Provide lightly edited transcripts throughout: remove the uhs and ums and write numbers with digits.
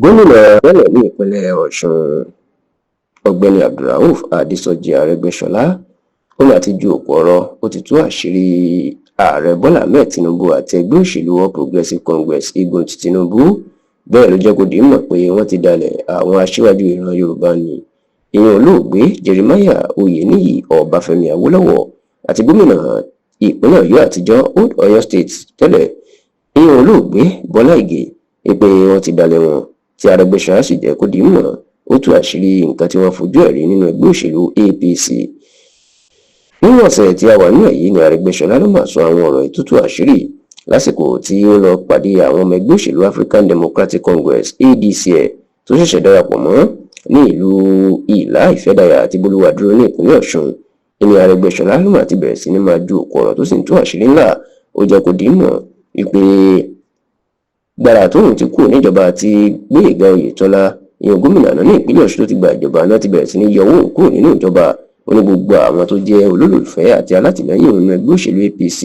gómìnà tẹ́lẹ̀ ní ìpínlẹ̀ Ọ̀ṣun ọ̀gbẹ́ni Abdulrauf Adésọjí Arẹ́gbẹ́ṣọlá ó láti ju òpó ọ̀rọ̀ ó ti tú àṣírí ààrẹ Bọ́lá Ahmed Tinubu àti ẹgbẹ́ òṣèlú All Progressives Congress igun ti Tinubu. Bẹ́ẹ̀ ló jẹ́ kó di mọ̀ pé wọ́n ti dalẹ̀ àwọn aṣíwájú ìran Yorùbá ni ìyẹn olóògbé Jeremiah Oyèníyì Ọbáfẹ́mi Awólọ́wọ̀ àti gómìnà ìpínlẹ̀ Ọ̀yọ́ àtijọ́ Old Ọ̀yọ́ State tẹ́lẹ̀ ìyẹn olóògbé Bọ́lá Ìgè pé wọ́n ti dalẹ̀ wọn tí Arẹ́gbẹ́ṣọlá sì jẹ́ kó di mọ̀ ó tú àṣírí nǹkan tí wọ́n fojú ẹ̀ rí nínú ẹgbẹ́ òṣèlú APC. Nínú ọ̀sẹ̀ tí a wà nínú èyí ni Arẹ́gbẹ́ṣọlá ló máa sọ àwọn ọ̀rọ̀ ìtútù àṣírí lásìkò tí ó lọ pàdé àwọn ọmọ ẹgbẹ́ òṣèlú African Democratic Congress ADC tó ṣẹ̀ṣẹ̀ darapọ̀ mọ́ ní ìlú Ìlá Ìfẹ́dàyà àti Bolúwadúró ní ìpínlẹ̀ Ọ̀ṣun. Ìní Arẹ́gbẹ́ṣọlá ló máa ti bẹ̀rẹ̀ sí ní máa ju òkú ọ̀rọ̀ tó sì ń tú àṣírí ńlá ó jẹ́ kó di mọ̀ wípé gbàrà tóun ti kúrò níjọba àti Gbóyèga Oyètọ́lá ìyẹn gómìnà náà ní ìpínlẹ̀ Ọ̀ṣun tó ti gba ìjọba náà ti bẹ̀rẹ̀ sí ní yọ owó kúrò nínú ìjọba ó ní gbogbo àwọn tó jẹ́ olólùfẹ́ àti alátìlẹ́yìn òun nínú ẹgbẹ́ òṣèlú APC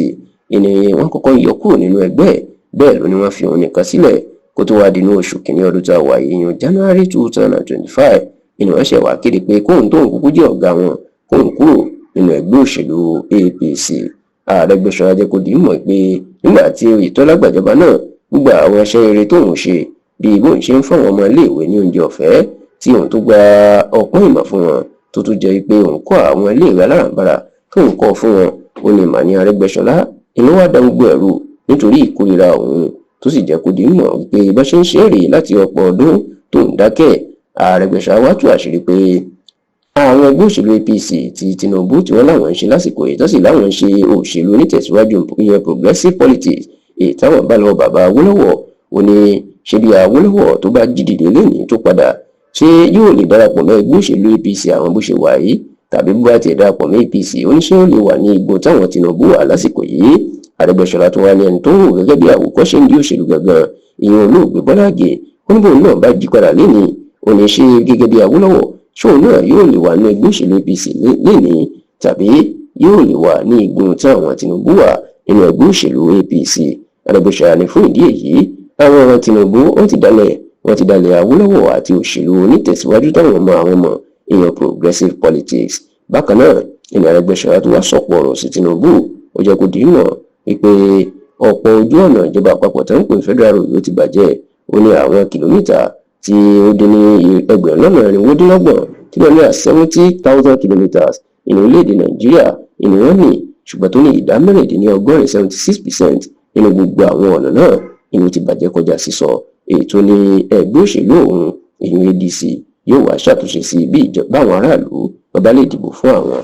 ìní wọ́n kọ́kọ́ yọ kúrò nínú ẹgbẹ́ bẹ́ẹ̀ ló ní wọ́n fi òun nìkan sílẹ̀ kó tó wá dínú oṣù kìíní ọdún tá a wà yìí January 2025 ìní wọ́n ṣẹ̀ wá kéde pé kóun tóun kúkú jẹ́ ọ̀gá wọn kóun kúrò nínú ẹgbẹ́ òṣèlú APC. Arẹ́gbẹ́ṣọlá jẹ́ kó di mọ̀ pé nígbà tí Oyètọ́lá gbàjọba náà gbogbo àwọn iṣẹ́ rere tóun ṣe bí bóun ṣe ń fáwọn ọmọ iléèwé ní oúnjẹ ọ̀fẹ́ tí òun tó gba ọpọ́n ìmọ̀ fún wọn tó tún jẹ́ pé òun kọ́ àwọn iléèwé alárànbarà tóun kọ́ fún wọn ó ní màní Arẹ́gbẹ́ṣọlá inú wá dá gbogbo ẹ̀rù nítorí ìkórìíra òun tó sì jẹ́ kó di mọ̀ wípé bá ṣe ń ṣe èrè láti ọ̀pọ̀ ọdún tóun dákẹ́. Arẹ́gbẹ́ṣọlá wá tú àṣírí pé àwọn ẹgbẹ́ òṣèlú APC ti Tinubu tí wọ́n láwọn ń ṣe lásìkò yìí tó sì láwọn ń ṣe òṣèlú onítẹ̀síwájú ìyẹn progressive politics èyí táwọn bá lọ bàbá Awólọ́wọ̀ ó ní ṣe bí Awólọ́wọ̀ tó bá jí dìde lónìí tó padà ṣé yóò lè darapọ̀ mọ́ ẹgbẹ́ òṣèlú APC àwọn bó ṣe wà yìí tàbí bó bá tiẹ̀ darapọ̀ mọ́ APC ó ní ṣé ó lè wà ní igun táwọn Tinubu wà lásìkò yìí. Arẹ́gbẹ́ṣọlá tó wá ní ẹni tó ń wò gẹ́gẹ́ bí àwòkọ́ṣe ń di òṣèlú gangan ìyẹn olóògbé Bọ́lá Ìgè ó ní bóun náà bá jí padà lénìí ó ní ṣe gẹ́gẹ́ bí Awólọ́wọ̀ ṣóun náà yóò lè wà ní ẹgbẹ́ òṣèlú APC lénìí tàbí yóò lè wà ní igun táwọn Tinubu wà nínú ẹgbẹ́ òṣèlú APC. Arẹ́gbẹ́ṣọlá ní fún ìdí èyí àwọn ọmọ Tinubu wọ́n ti dalẹ̀ Awólọ́wọ̀ àti òṣèlú onítẹ̀síwájú táwọn ọmọ àwọn ọmọ èèyàn progressive politics. Bákan náà ìní Arẹ́gbẹ́ṣọlá tó wá sọ̀pọ̀ ọ̀rọ̀ sí Tinubu ó jẹ́ kó di mọ̀ wípé ọ̀pọ̀ ojú ọ̀nà ìjọba àpapọ̀ tó ń pè federal road ló ti bàjẹ́ ó ní àwọn kìlómítà tí ó dín ní ẹgbẹ̀rún lọ́nà irinwódínlọ́gbọ̀n tí wọ́n ní 70,000 kilometers ìní orílẹ̀-èdè Nàìjíríà ìní wọ́n ní ṣùgbọ́n tó ní ìdá mẹ́rìndínlọ́gọ́rin 76% nínú gbogbo àwọn ọ̀nà náà ìní ti bàjẹ́ kọjá sísọ èyí tó ní ẹgbẹ́ òṣèlú òun ìní ADC yóò wá ṣàtúnṣe sí bí ìjọba àwọn aráàlú ọba lè dìbò fún àwọn.